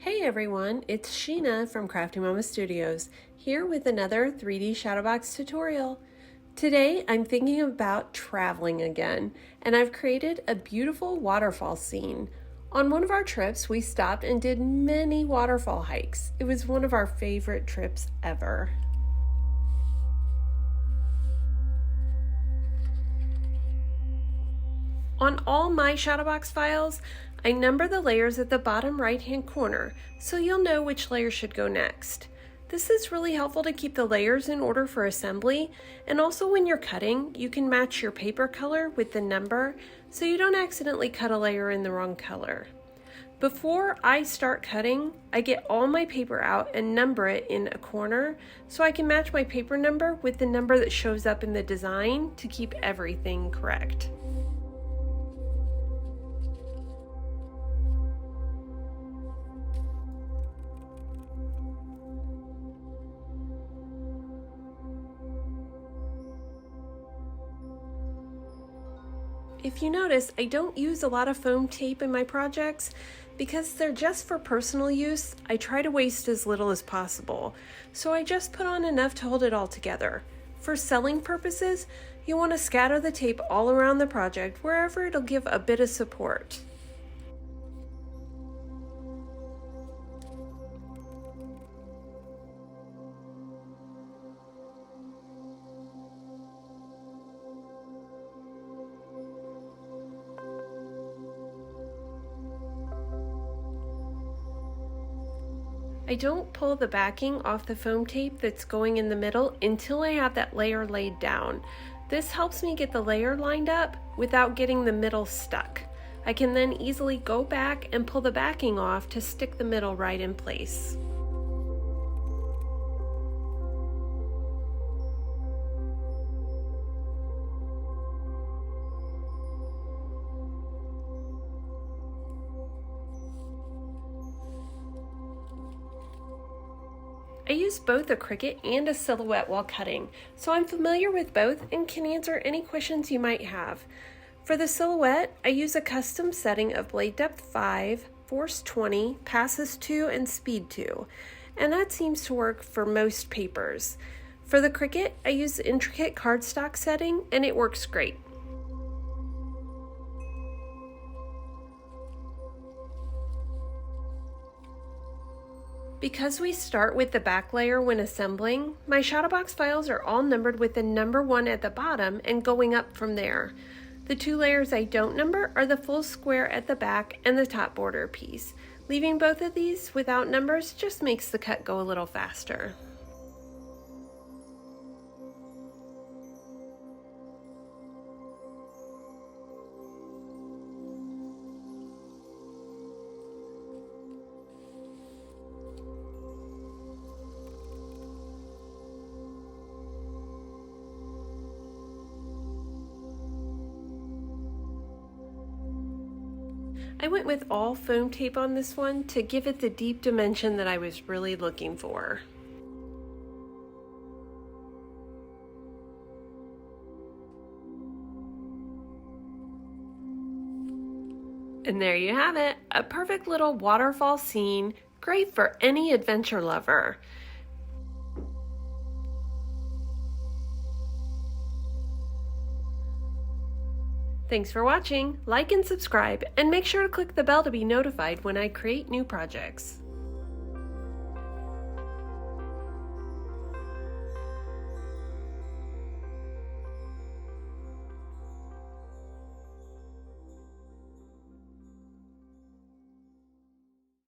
Hey everyone, it's Sheena from Crafty Mama Studios, here with another 3D Shadowbox tutorial. Today I'm thinking about traveling again, and I've created a beautiful waterfall scene. On one of our trips, we stopped and did many waterfall hikes. It was one of our favorite trips ever. On all my Shadowbox files, I number the layers at the bottom right-hand corner, so you'll know which layer should go next. This is really helpful to keep the layers in order for assembly, and also when you're cutting, you can match your paper color with the number, so you don't accidentally cut a layer in the wrong color. Before I start cutting, I get all my paper out and number it in a corner, so I can match my paper number with the number that shows up in the design to keep everything correct. If you notice, I don't use a lot of foam tape in my projects because they're just for personal use. I try to waste as little as possible, so I just put on enough to hold it all together. For selling purposes, you want to scatter the tape all around the project wherever it'll give a bit of support. I don't pull the backing off the foam tape that's going in the middle until I have that layer laid down. This helps me get the layer lined up without getting the middle stuck. I can then easily go back and pull the backing off to stick the middle right in place. I use both a Cricut and a silhouette while cutting, so I'm familiar with both and can answer any questions you might have. For the silhouette, I use a custom setting of blade depth 5, force 20, passes 2, and speed 2, and that seems to work for most papers. For the Cricut, I use the intricate cardstock setting, and it works great. Because we start with the back layer when assembling, my Shadowbox files are all numbered with the number 1 at the bottom and going up from there. The 2 layers I don't number are the full square at the back and the top border piece. Leaving both of these without numbers just makes the cut go a little faster. I went with all foam tape on this one to give it the deep dimension that I was really looking for. And there you have it, a perfect little waterfall scene, great for any adventure lover. Thanks for watching, like and subscribe, and make sure to click the bell to be notified when I create new projects.